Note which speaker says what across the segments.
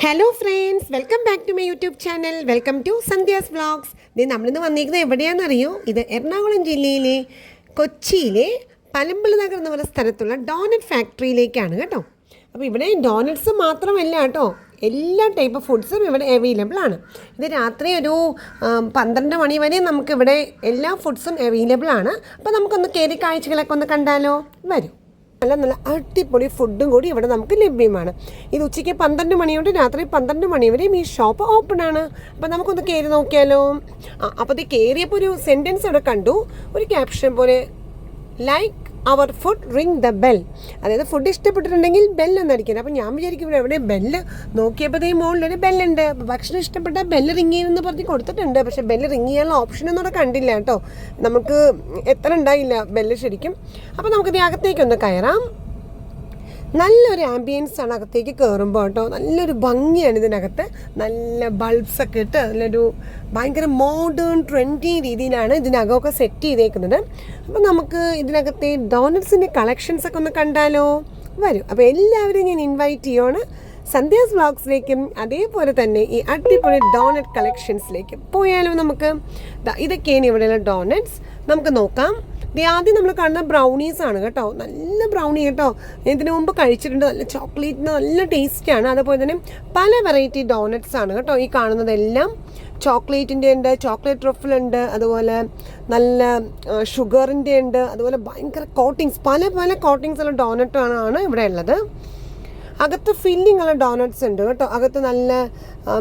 Speaker 1: Hello friends, welcome back to my YouTube channel. Welcome to Sandhya's vlogs. ഇത് നമ്മളിന്ന് വന്നിരിക്കുന്നത് എവിടെയാണെന്നറിയോ? ഇത് എറണാകുളം ജില്ലയിലെ കൊച്ചിയിലെ പനമ്പള്ളി നഗർ എന്ന് പറയുന്ന സ്ഥലത്തുള്ള ഡോണറ്റ് ഫാക്ടറിയിലേക്കാണ് കേട്ടോ. അപ്പോൾ ഇവിടെ ഡോണറ്റ്സ് മാത്രമല്ല കേട്ടോ, എല്ലാ ടൈപ്പ് ഫുഡ്സും ഇവിടെ അവൈലബിൾ ആണ്. ഇത് രാത്രി ഒരു 12 മണി വരെ നമുക്കിവിടെ എല്ലാ ഫുഡ്സും അവൈലബിൾ ആണ്. അപ്പോൾ നമുക്കൊന്ന് കയറി കാഴ്ചകളൊക്കെ ഒന്ന് കണ്ടാലോ? വരും. നല്ല നല്ല അടിപൊളി ഫുഡും കൂടി ഇവിടെ നമുക്ക് ലഭ്യമാണ്. ഇത് ഉച്ചയ്ക്ക് 12 മണി തൊട്ട് രാത്രി 12 മണി വരെയും ഈ ഷോപ്പ് ഓപ്പൺ ആണ്. അപ്പോൾ നമുക്കൊന്ന് കയറി നോക്കിയാലോ? അപ്പോൾ ഇത് കയറിയപ്പോൾ ഒരു സെൻറ്റൻസ് ഇവിടെ കണ്ടു, ഒരു ക്യാപ്ഷൻ പോലെ, ലൈക്ക് അവർ ഫുഡ് റിങ് ദ ബെൽ. അതായത് ഫുഡ് ഇഷ്ടപ്പെട്ടിട്ടുണ്ടെങ്കിൽ ബെല്ലൊന്നടിക്കണം. അപ്പോൾ ഞാൻ വിചാരിക്കും ഇവിടെ എവിടെ ബെല്ല് നോക്കിയപ്പോഴത്തേ മുകളിലൊരു ബെല്ലുണ്ട്. ഭക്ഷണം ഇഷ്ടപ്പെട്ടാൽ ബെല്ല് റിങ് ചെയ്യുമെന്ന് പറഞ്ഞ് കൊടുത്തിട്ടുണ്ട്. പക്ഷേ ബെല്ല് റിങ് ചെയ്യാനുള്ള ഓപ്ഷനൊന്നും അവിടെ കണ്ടില്ല കേട്ടോ. നമുക്ക് എത്ര ഉണ്ടായില്ല ബെല്ല് ശരിക്കും. അപ്പോൾ നമുക്കിത് അകത്തേക്കൊന്ന് കയറാം. നല്ലൊരു ആംബിയൻസ് ആണ് അകത്തേക്ക് കയറുമ്പോൾ കേട്ടോ. നല്ലൊരു ഭംഗിയാണ് ഇതിനകത്ത്. നല്ല ബൾബ്സൊക്കെ ഇട്ട് നല്ലൊരു ഭയങ്കര മോഡേൺ ട്രെൻഡി രീതിയിലാണ് ഇതിനകമൊക്കെ സെറ്റ് ചെയ്തേക്കുന്നത്. അപ്പോൾ നമുക്ക് ഇതിനകത്തെ ഡോണറ്റ്സിൻ്റെ കളക്ഷൻസൊക്കെ ഒന്ന് കണ്ടാലോ? വരും. അപ്പോൾ എല്ലാവരും ഞാൻ ഇൻവൈറ്റ് ചെയ്യുവാണ് സന്ധ്യാസ് വ്ളോഗ്സിലേക്കും അതേപോലെ തന്നെ ഈ അടിപൊളി ഡോണറ്റ് കളക്ഷൻസിലേക്കും പോയാലോ നമുക്ക്? ഇതൊക്കെയാണ് ഇവിടെയുള്ള ഡോണറ്റ്സ്. നമുക്ക് നോക്കാം. ആദ്യം നമ്മൾ കാണുന്ന ബ്രൗണീസ് ആണ് കേട്ടോ. നല്ല ബ്രൗണി കേട്ടോ. ഇതിനു മുമ്പ് കഴിച്ചിട്ടുണ്ട്. നല്ല ചോക്ലേറ്റിന് നല്ല ടേസ്റ്റാണ്. അതുപോലെ തന്നെ പല വെറൈറ്റി ഡോണറ്റ്സ് ആണ് കേട്ടോ ഈ കാണുന്നതെല്ലാം. ചോക്ലേറ്റിൻ്റെ ഉണ്ട്, ചോക്ലേറ്റ് ട്രഫിളുണ്ട്, അതുപോലെ നല്ല ഷുഗറിൻ്റെ ഉണ്ട്, അതുപോലെ ഭയങ്കര കോട്ടിങ്സ്, പല പല കോട്ടിങ്സ് ഉള്ള ഡോണറ്റാണ് ഇവിടെ ഉള്ളത്. അകത്ത് ഫില്ലിംഗ് ഉള്ള ഡോണറ്റ്സ് ഉണ്ട് കേട്ടോ. അകത്ത് നല്ല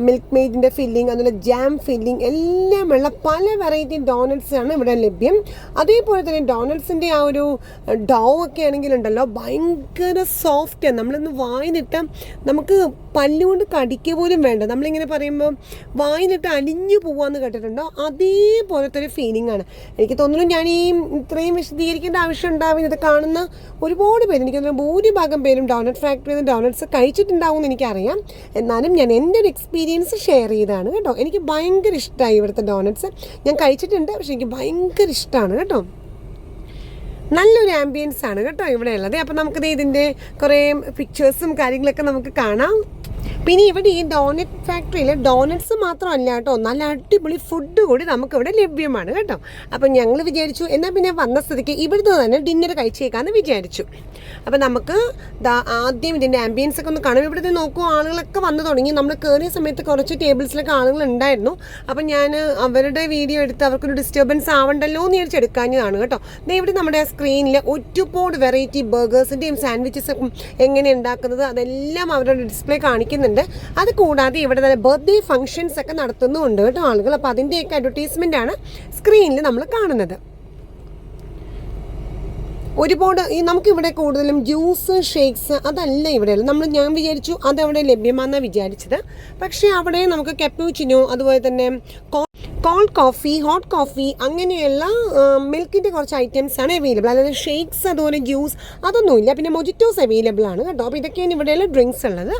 Speaker 1: മിൽക്ക് മെയ്ഡിൻ്റെ ഫില്ലിംഗ്, അതുപോലെ ജാം ഫില്ലിംഗ് എല്ലാമുള്ള പല വെറൈറ്റി ഡോണറ്റ്സ് ആണ് ഇവിടെ ലഭ്യം. അതേപോലെ തന്നെ ഡോണറ്റ്സിൻ്റെ ആ ഒരു ഡോ ഒക്കെ ആണെങ്കിലുണ്ടല്ലോ ഭയങ്കര സോഫ്റ്റാണ്. നമ്മളൊന്ന് വായിലിട്ട് നമുക്ക് പല്ലുകൊണ്ട് കടിക്കുക പോലും വേണ്ട. നമ്മളിങ്ങനെ പറയുമ്പോൾ വായിലിട്ട് അലിഞ്ഞു പോവാന്ന് കേട്ടിട്ടുണ്ടോ? അതേപോലത്തെ ഒരു ഫീലിംഗ് ആണ്. എനിക്ക് തോന്നുന്നു ഞാൻ ഈ ഇത്രയും വിശദീകരിക്കേണ്ട ആവശ്യം ഉണ്ടാവും. ഇത് കാണുന്ന ഒരുപാട് പേര്, എനിക്ക് തോന്നുന്നു ഭൂരിഭാഗം പേരും ഡോണറ്റ് ഫാക്ടറിയിൽ നിന്ന് ഡോണറ്റ്സ് കഴിച്ചിട്ടുണ്ടാവും എന്ന് എനിക്കറിയാം. എന്നാലും ഞാൻ എൻ്റെ ഒരു എക്സ്പീരിയൻസ് ഷെയർ ചെയ്തതാണ് കേട്ടോ. എനിക്ക് ഭയങ്കര ഇഷ്ടമായി ഇവിടുത്തെ ഡോണറ്റ്സ്. ഞാൻ കഴിച്ചിട്ടുണ്ട്, പക്ഷെ എനിക്ക് ഭയങ്കര ഇഷ്ടമാണ് കേട്ടോ. നല്ലൊരു ആംബിയൻസ് ആണ് കേട്ടോ ഇവിടെ ഉള്ളത്. അപ്പം നമുക്കിത് ഇതിൻ്റെ കുറേ പിക്ചേഴ്സും കാര്യങ്ങളൊക്കെ നമുക്ക് കാണാം. പിന്നെ ഇവിടെ ഈ ഡോണറ്റ് ഫാക്ടറിയിൽ ഡോണറ്റ്സ് മാത്രമല്ല കേട്ടോ, നല്ല അടിപൊളി ഫുഡ് കൂടി നമുക്കിവിടെ ലഭ്യമാണ് കേട്ടോ. അപ്പം ഞങ്ങൾ വിചാരിച്ചു എന്നാൽ പിന്നെ വന്ന സ്ഥിതിക്ക് ഇവിടുത്തെ തന്നെ ഡിന്നർ കഴിച്ചേക്കാമെന്ന് വിചാരിച്ചു. അപ്പം നമുക്ക് ആദ്യം ഇതിൻ്റെ ആംബിയൻസ് ഒക്കെ ഒന്ന് കാണാം. ഇവിടുത്തെ നോക്കൂ, ആളുകളൊക്കെ വന്നു തുടങ്ങി. നമ്മൾ കയറിയ സമയത്ത് കുറച്ച് ടേബിൾസിലൊക്കെ ആളുകൾ ഉണ്ടായിരുന്നു. അപ്പം ഞാൻ അവരുടെ വീഡിയോ എടുത്ത് അവർക്കൊരു ഡിസ്റ്റർബൻസ് ആവണ്ടല്ലോ എന്ന് വിചാരിച്ചെടുക്കാഞ്ഞതാണ് കേട്ടോ. ഇവിടെ നമ്മുടെ സ്ക്രീനിൽ ഒരുപാട് വെറൈറ്റി ബർഗേഴ്സിൻ്റെയും സാൻഡ്വിച്ചസും എങ്ങനെ ഉണ്ടാക്കുന്നത് അതെല്ലാം അവരുടെ ഡിസ്പ്ലേ കാണിക്കുന്നുണ്ട്. അത് കൂടാതെ ഇവിടെ തന്നെ ബർത്ത്ഡേ ഫംഗ്ഷൻസ് ഒക്കെ നടത്തുന്നുണ്ട് കേട്ടോ ആളുകൾ. അപ്പോൾ അതിൻ്റെയൊക്കെ അഡ്വർടൈസ്മെൻ്റ് ആണ് സ്ക്രീനിൽ നമ്മൾ കാണുന്നത്. ഒരുപാട് നമുക്കിവിടെ കൂടുതലും ജ്യൂസ്, ഷേക്സ് അതല്ല ഇവിടെയുള്ളത്. ഞാൻ വിചാരിച്ചു അതവിടെ ലഭ്യമാണെന്നാണ് വിചാരിച്ചത്. പക്ഷേ അവിടെ നമുക്ക് കപ്പൂച്ചിനോ, അതുപോലെ തന്നെ കോൾഡ് കോഫി, ഹോട്ട് കോഫി, അങ്ങനെയുള്ള മിൽക്കിൻ്റെ കുറച്ച് ഐറ്റംസ് ആണ് അവൈലബിൾ. അതായത് ഷേക്സ്, അതുപോലെ ജ്യൂസ് അതൊന്നുമില്ല. പിന്നെ മൊജിറ്റോസ് അവൈലബിൾ ആണ് കേട്ടോ. അപ്പോൾ ഇതൊക്കെയാണ് ഇവിടെയുള്ള ഡ്രിങ്ക്സ് ഉള്ളത്.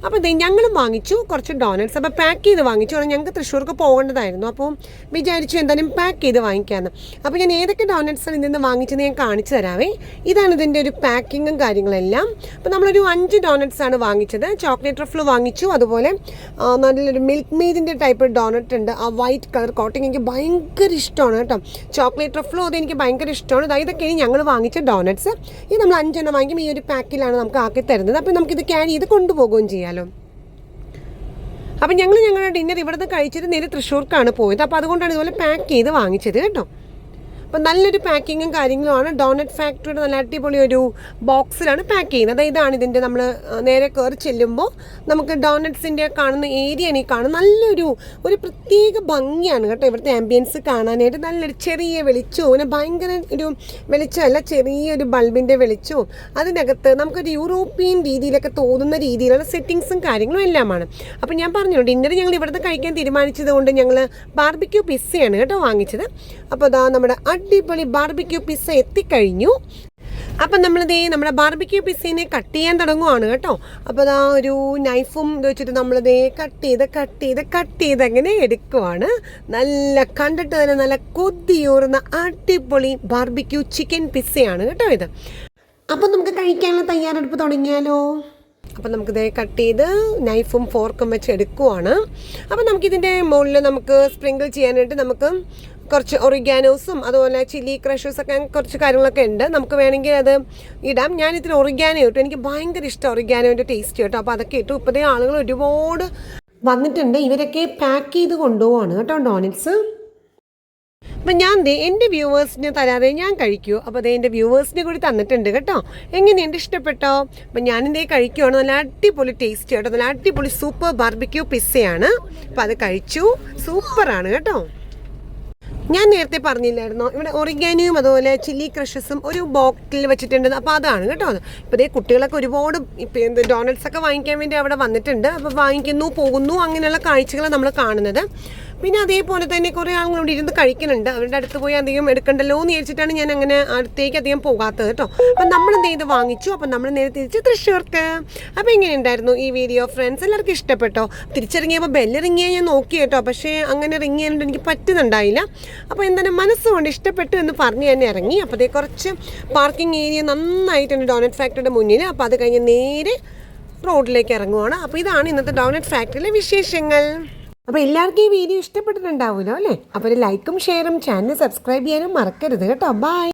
Speaker 1: അപ്പോൾ ഞങ്ങളും വാങ്ങിച്ചു കുറച്ച് ഡോണറ്റ്സ്. അപ്പോൾ പാക്ക് ചെയ്ത് വാങ്ങിച്ചു. കാരണം ഞങ്ങൾക്ക് തൃശ്ശൂർക്ക് പോകേണ്ടതായിരുന്നു. അപ്പോൾ വിചാരിച്ചു എന്തായാലും പാക്ക് ചെയ്ത് വാങ്ങിക്കാമെന്ന്. അപ്പോൾ ഞാൻ ഏതൊക്കെ ഡോണറ്റ്സാണ് ഇതിൽ നിന്ന് വാങ്ങിച്ചെന്ന് ഞാൻ കാണിച്ചു തരാവേ. ഇതാണ് ഇതിൻ്റെ ഒരു പാക്കിങ്ങും കാര്യങ്ങളെല്ലാം. അപ്പോൾ നമ്മളൊരു 5 ഡോണറ്റ്സ് ആണ് വാങ്ങിച്ചത്. ചോക്ലേറ്റ് ട്രഫിൾ വാങ്ങിച്ചു, അതുപോലെ നല്ലൊരു മിൽക്ക് മെയ്ഡിൻ്റെ ടൈപ്പ് ഡോണറ്റ് ഉണ്ട്. ആ വൈറ്റ് കളർ കോട്ടിങ് എനിക്ക് ഭയങ്കര ഇഷ്ടമാണ് കേട്ടോ. ചോക്ലേറ്റ് ട്രഫിളും അത് എനിക്ക് ഭയങ്കര ഇഷ്ടമാണ്. ഇതൊക്കെയാണ് ഞങ്ങൾ വാങ്ങിച്ച ഡോണറ്റ്സ്. ഇത് നമ്മൾ 5 എണ്ണം വാങ്ങിക്കും. ഈ ഒരു പാക്കിലാണ് നമുക്ക് ആക്കി തരുന്നത്. അപ്പോൾ നമുക്കിത് ക്യാരി ചെയ്ത് കൊണ്ടുപോകുകയും ചെയ്യാം. അപ്പം ഞങ്ങളുടെ ഡിന്നർ ഇവിടുന്ന് കഴിച്ചിട്ട് നേരെ തൃശ്ശൂർക്കാണ് പോയത്. അപ്പോൾ അതുകൊണ്ടാണ് ഇതുപോലെ പാക്ക് ചെയ്ത് വാങ്ങിച്ചത് കേട്ടോ. അപ്പം നല്ലൊരു പാക്കിങ്ങും കാര്യങ്ങളുമാണ്. ഡോണറ്റ് ഫാക്ടറിയുടെ നല്ല അടിപൊളി ഒരു ബോക്സിലാണ് പാക്ക് ചെയ്യുന്നത്. ഇതാണ് ഇതിൻ്റെ, നമ്മൾ നേരെ കയറി ചെല്ലുമ്പോൾ നമുക്ക് ഡോണറ്റ്സിൻ്റെ കാണുന്ന ഏരിയയാണ് ഈ കാണുന്നത്. ഒരു പ്രത്യേക ഭംഗിയാണ് കേട്ടോ ഇവിടുത്തെ ആംബിയൻസ് കാണാനായിട്ട്. നല്ലൊരു ചെറിയ വെളിച്ചവും, പിന്നെ ഭയങ്കര ഒരു വെളിച്ചമല്ല, ചെറിയൊരു ബൾബിൻ്റെ വെളിച്ചവും, അതിനകത്ത് നമുക്കൊരു യൂറോപ്യൻ രീതിയിലൊക്കെ തോന്നുന്ന രീതിയിലുള്ള സെറ്റിങ്സും കാര്യങ്ങളും എല്ലാമാണ്. അപ്പം ഞാൻ പറഞ്ഞു ഡിന്നർ ഞങ്ങൾ ഇവിടുത്തെ കഴിക്കാൻ തീരുമാനിച്ചത് കൊണ്ട് ഞങ്ങൾ ബാർബിക്യൂ പിസ്സയാണ് കേട്ടോ വാങ്ങിച്ചത്. അപ്പോൾ അതാ നമ്മുടെ അടിപൊളി ബാർബിക്യൂ പിസ്സ എത്തിക്കഴിഞ്ഞു. അപ്പം നമ്മളിതേ നമ്മുടെ ബാർബിക്യൂ പിസ്സേനെ കട്ട് ചെയ്യാൻ തുടങ്ങുവാണ് കേട്ടോ. അപ്പോൾ അതാ ഒരു നൈഫും ഇത് വെച്ചിട്ട് നമ്മളിതേ കട്ട് ചെയ്ത് അങ്ങനെ എടുക്കുവാണ്. നല്ല കണ്ടിട്ട് തന്നെ നല്ല കൊതിയൂറുന്ന അടിപൊളി ബാർബിക്യൂ ചിക്കൻ പിസ്സയാണ് കേട്ടോ ഇത്. അപ്പം നമുക്ക് കഴിക്കാനുള്ള തയ്യാറെടുപ്പ് തുടങ്ങിയാലോ? അപ്പോൾ നമുക്കിത് കട്ട് ചെയ്ത് നൈഫും ഫോർക്കും വെച്ച് എടുക്കുവാണ്. അപ്പോൾ നമുക്കിതിൻ്റെ മുകളിൽ നമുക്ക് സ്പ്രിങ്കിൾ ചെയ്യാനായിട്ട് നമുക്ക് കുറച്ച് ഒറിഗാനോസും അതുപോലെ ചില്ലി ക്രഷേഴ്സൊക്കെ കുറച്ച് കാര്യങ്ങളൊക്കെ ഉണ്ട്. നമുക്ക് വേണമെങ്കിൽ അത് ഇടാം. ഞാനിതിൽ ഒറിഗാനോ ഇട്ടു. എനിക്ക് ഭയങ്കര ഇഷ്ടം ഒറിഗാനോൻ്റെ ടേസ്റ്റ് കേട്ടോ. അപ്പോൾ അതൊക്കെ ഇട്ടു. ഇപ്പോഴത്തെ ആളുകൾ ഒരുപാട് വന്നിട്ടുണ്ട്. ഇവരൊക്കെ പാക്ക് ചെയ്ത് കൊണ്ടുപോവാണ് കേട്ടോ ഡോണറ്റ്സ്. അപ്പം ഞാൻ എൻ്റെ വ്യൂവേഴ്സിന് തരാതെ ഞാൻ കഴിക്കൂ. അപ്പോൾ അത് എൻ്റെ വ്യൂവേഴ്സിനെ കൂടി തന്നിട്ടുണ്ട് കേട്ടോ. എങ്ങനെയുണ്ട്, ഇഷ്ടപ്പെട്ടോ? അപ്പം ഞാനിതേ കഴിക്കുവാണ്. നല്ല അടിപൊളി ടേസ്റ്റ് കേട്ടോ. നല്ല അടിപൊളി സൂപ്പർ ബാർബിക്യൂ പിസ്സയാണ്. അപ്പോൾ അത് കഴിച്ചു. സൂപ്പറാണ് കേട്ടോ. ഞാൻ നേരത്തെ പറഞ്ഞില്ലായിരുന്നോ ഇവിടെ ഒറിഗാനോയും അതുപോലെ ചില്ലി ക്രഷസും ഒരു ബോട്ടിൽ വെച്ചിട്ടുണ്ട്. അപ്പോൾ അതാണ് കേട്ടോ. ഇപ്പോൾ ഇതേ കുട്ടികളൊക്കെ ഒരുപാട് ഇപ്പോൾ ഡോണറ്റ്സൊക്കെ വാങ്ങിക്കാൻ വേണ്ടി അവിടെ വന്നിട്ടുണ്ട്. അപ്പോൾ വാങ്ങിക്കുന്നു, പോകുന്നു, അങ്ങനെയുള്ള കാഴ്ചകൾ നമ്മൾ കാണുന്നത്. പിന്നെ അതേപോലെ തന്നെ കുറേ ആളുകളോട് ഇരുന്ന് കഴിക്കുന്നുണ്ട്. അവരുടെ അടുത്ത് പോയി അധികം എടുക്കണ്ടല്ലോ എന്ന് വിചാരിച്ചിട്ടാണ് ഞാൻ അങ്ങനെ അടുത്തേക്ക് അധികം പോകാത്തത് കേട്ടോ. അപ്പം നമ്മൾ എന്ത് ചെയ്ത് വാങ്ങിച്ചു. അപ്പം നമ്മൾ നേരെ തിരിച്ച് തൃശ്ശൂർക്ക്. അപ്പോൾ എങ്ങനെ ഉണ്ടായിരുന്നു ഈ വീഡിയോ ഫ്രണ്ട്സ്? എല്ലാവർക്കും ഇഷ്ടപ്പെട്ടോ? തിരിച്ചിറങ്ങിയപ്പോൾ ബെല്ല് റിങ് ചെയ്യാൻ ഞാൻ നോക്കി കേട്ടോ. പക്ഷേ അങ്ങനെ റിങ് ചെയ്യാനായിട്ട് എനിക്ക് പറ്റുന്നുണ്ടായില്ല. അപ്പോൾ എന്തായാലും മനസ്സുകൊണ്ട് ഇഷ്ടപ്പെട്ടു എന്ന് പറഞ്ഞ് തന്നെ ഇറങ്ങി. അപ്പോൾ അതേ കുറച്ച് പാർക്കിംഗ് ഏരിയ നന്നായിട്ടുണ്ട് ഡോണറ്റ് ഫാക്ടറിയുടെ മുന്നിൽ. അപ്പോൾ അത് കഴിഞ്ഞ് നേരെ റോഡിലേക്ക് ഇറങ്ങുവാണ്. അപ്പോൾ ഇതാണ് ഇന്നത്തെ ഡോണറ്റ് ഫാക്ടറിയിലെ വിശേഷങ്ങൾ. അപ്പോൾ എല്ലാവർക്കും ഈ വീഡിയോ ഇഷ്ടപ്പെട്ടിട്ടുണ്ടാവുമല്ലോ അല്ലേ? അപ്പോൾ ഒരു ലൈക്കും ഷെയറും ചാനൽ സബ്സ്ക്രൈബ് ചെയ്യാനും മറക്കരുത് കേട്ടോ. ബൈ.